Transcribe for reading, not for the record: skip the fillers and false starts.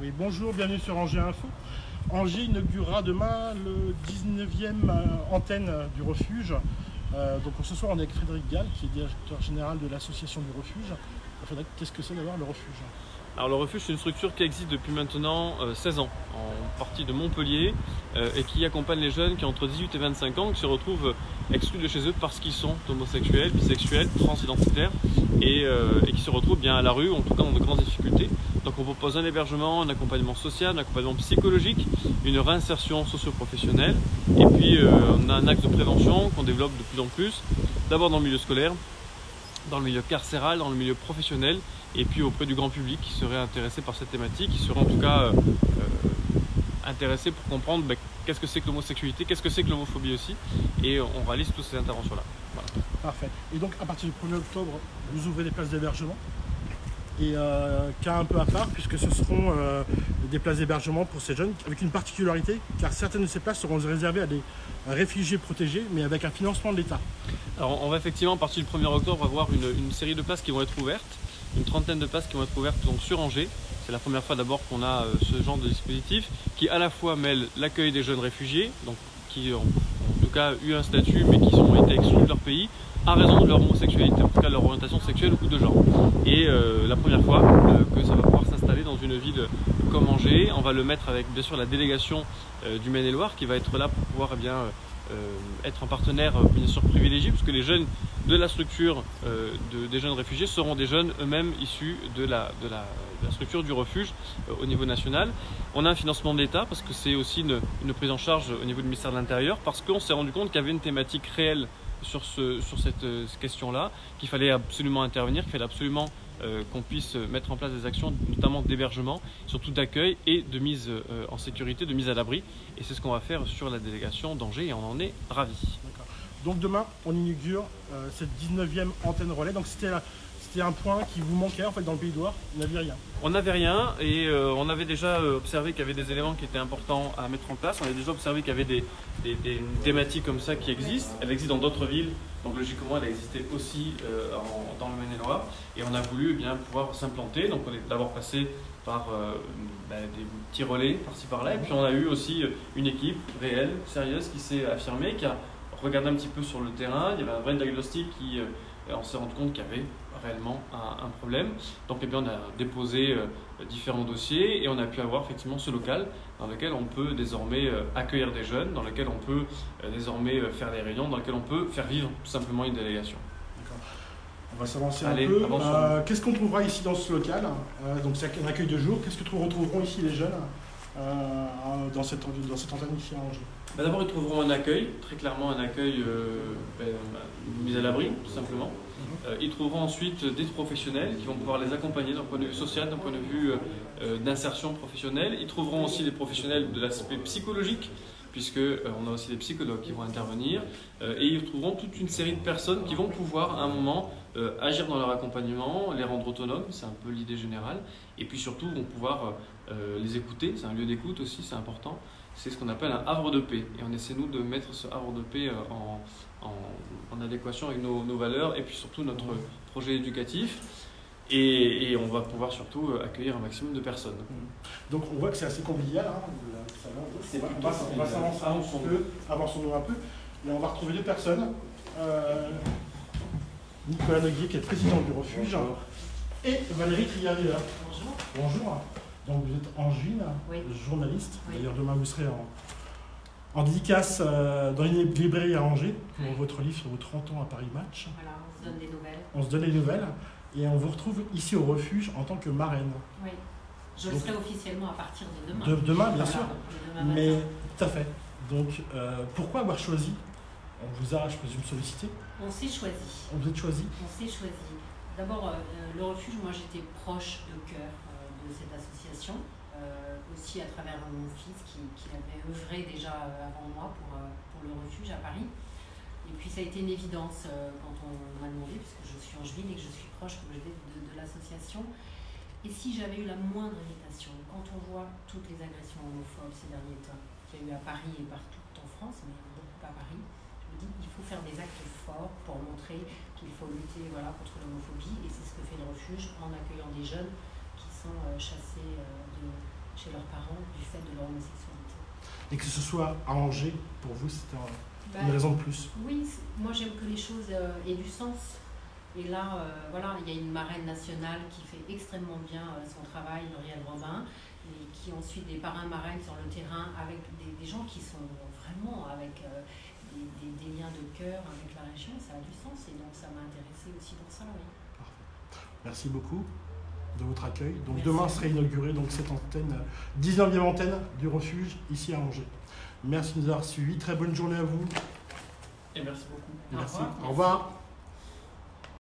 Oui, bonjour, bienvenue sur Angers Info. Angers inaugurera demain le 19e antenne du refuge. Donc ce soir on est avec Frédéric Gall, qui est directeur général de l'association du refuge. Frédéric, qu'est-ce que c'est d'avoir le refuge? Alors le refuge, c'est une structure qui existe depuis maintenant 16 ans, en partie de Montpellier, et qui accompagne les jeunes qui ont entre 18 et 25 ans, qui se retrouvent exclus de chez eux parce qu'ils sont homosexuels, bisexuels, transidentitaires, et qui se retrouvent bien à la rue, en tout cas dans de grandes difficultés. Donc on propose un hébergement, un accompagnement social, un accompagnement psychologique, une réinsertion socio-professionnelle, et puis on a un axe de prévention qu'on développe de plus en plus, d'abord dans le milieu scolaire, dans le milieu carcéral, dans le milieu professionnel, et puis auprès du grand public qui serait intéressé par cette thématique, qui serait en tout cas intéressé pour comprendre qu'est-ce que c'est que l'homosexualité, qu'est-ce que c'est que l'homophobie aussi, et on réalise toutes ces interventions-là. Voilà. Parfait. Et donc à partir du 1er octobre, vous ouvrez des places d'hébergement, et cas un peu à part, puisque ce seront des places d'hébergement pour ces jeunes, avec une particularité, car certaines de ces places seront réservées à des réfugiés protégés, mais avec un financement de l'État. Alors on va effectivement, à partir du 1er octobre, avoir une série de places qui vont être ouvertes, une trentaine de places qui vont être ouvertes donc, sur Angers. C'est la première fois d'abord qu'on a ce genre de dispositif qui à la fois mêle l'accueil des jeunes réfugiés, donc qui ont en tout cas eu un statut mais qui ont été exclus de leur pays à raison de leur homosexualité, en tout cas leur orientation sexuelle ou de genre. Et la première fois que ça va pouvoir s'installer dans une ville comme Angers, on va le mettre avec bien sûr la délégation du Maine-et-Loire qui va être là pour pouvoir être un partenaire bien sûr privilégié, puisque les jeunes de la structure des jeunes réfugiés seront des jeunes eux-mêmes issus de la structure du refuge au niveau national. On a un financement de l'État parce que c'est aussi une prise en charge au niveau du ministère de l'Intérieur, parce qu'on s'est rendu compte qu'il y avait une thématique réelle sur cette question-là, qu'il fallait absolument intervenir, qu'il fallait absolument qu'on puisse mettre en place des actions, notamment d'hébergement, surtout d'accueil et de mise en sécurité, de mise à l'abri. Et c'est ce qu'on va faire sur la délégation d'Angers et on en est ravis. Donc demain, on inaugure cette 19e antenne relais. Donc c'était un point qui vous manquait en fait dans le Pays de Loire, vous n'aviez rien. On n'avait rien et on avait déjà observé qu'il y avait des éléments qui étaient importants à mettre en place. On avait déjà observé qu'il y avait des thématiques comme ça qui existent. Elles existent dans d'autres villes, donc logiquement elle existait aussi dans le Maine-et-Loire. Et on a voulu pouvoir s'implanter. Donc on est d'abord passé par des petits relais par-ci par-là. Et puis on a eu aussi une équipe réelle, sérieuse, qui s'est affirmée, qui a regardé un petit peu sur le terrain. Il y avait un vrai diagnostic qui... on s'est rendu compte qu'il y avait réellement un problème. Donc on a déposé différents dossiers et on a pu avoir effectivement ce local dans lequel on peut désormais accueillir des jeunes, dans lequel on peut désormais faire des réunions, dans lequel on peut faire vivre tout simplement une délégation. On va s'avancer un peu. Qu'est-ce qu'on trouvera ici dans ce local? Donc c'est un accueil de jour. Qu'est-ce que retrouveront ici les jeunes dans cette antenne ici à Angers? D'abord, ils trouveront un accueil, très clairement un accueil mis à l'abri, tout simplement. Ils trouveront ensuite des professionnels qui vont pouvoir les accompagner d'un point de vue social, d'un point de vue d'insertion professionnelle. Ils trouveront aussi des professionnels de l'aspect psychologique, puisqu'on a aussi des psychologues qui vont intervenir. Et ils trouveront toute une série de personnes qui vont pouvoir, à un moment, agir dans leur accompagnement, les rendre autonomes, c'est un peu l'idée générale. Et puis surtout, vont pouvoir les écouter, c'est un lieu d'écoute aussi, c'est important. C'est ce qu'on appelle un havre de paix. Et on essaie, nous, de mettre ce havre de paix en adéquation avec nos valeurs et puis surtout notre projet éducatif. Et on va pouvoir surtout accueillir un maximum de personnes. Donc on voit que c'est assez convivial. On va s'avancer avançons-nous un peu. Et on va retrouver deux personnes. Nicolas Noguier, qui est le président du refuge. Bonjour. Et Valérie Triaria. Bonjour. Bonjour. Donc vous êtes angevine, oui. Journaliste. Oui. D'ailleurs demain vous serez en dédicace dans une librairie à Angers pour votre livre sur vos 30 ans à Paris Match. Voilà, on se donne des nouvelles. On se donne des nouvelles et on vous retrouve ici au refuge en tant que marraine. Oui, je le serai officiellement à partir de demain. Demain bien sûr, demain mais tout à fait. Donc pourquoi avoir choisi? On vous a, je présume, sollicité. On s'est choisi. On vous êtes choisi. On s'est choisi. D'abord, le refuge, moi j'étais proche de cœur de cette association, aussi à travers mon fils qui avait œuvré déjà avant moi pour le refuge à Paris. Et puis ça a été une évidence quand on m'a demandé, puisque je suis angevine et que je suis proche, comme je dis, de l'association. Et si j'avais eu la moindre hésitation, quand on voit toutes les agressions homophobes ces derniers temps, qu'il y a eu à Paris et partout en France, mais beaucoup à Paris, je me dis qu'il faut faire des actes forts pour montrer qu'il faut lutter contre l'homophobie. Et c'est ce que fait le refuge en accueillant des jeunes qui sont chassés chez leurs parents du fait de leur homosexualité. Et que ce soit à Angers, pour vous, c'était une raison de plus? Oui, moi j'aime que les choses aient du sens. Et là, voilà, il y a une marraine nationale qui fait extrêmement bien son travail, Muriel Robin, et qui ensuite des parrains marraines sur le terrain avec des gens qui sont vraiment avec des liens de cœur avec la région, ça a du sens. Et donc ça m'a intéressée aussi pour ça, oui. Parfait. Merci beaucoup de votre accueil. Donc Merci. demain sera inaugurée donc, cette antenne, 19e antenne du refuge ici à Angers. Merci de nous avoir suivis. Très bonne journée à vous. Et merci beaucoup. Merci. Au revoir. Au revoir.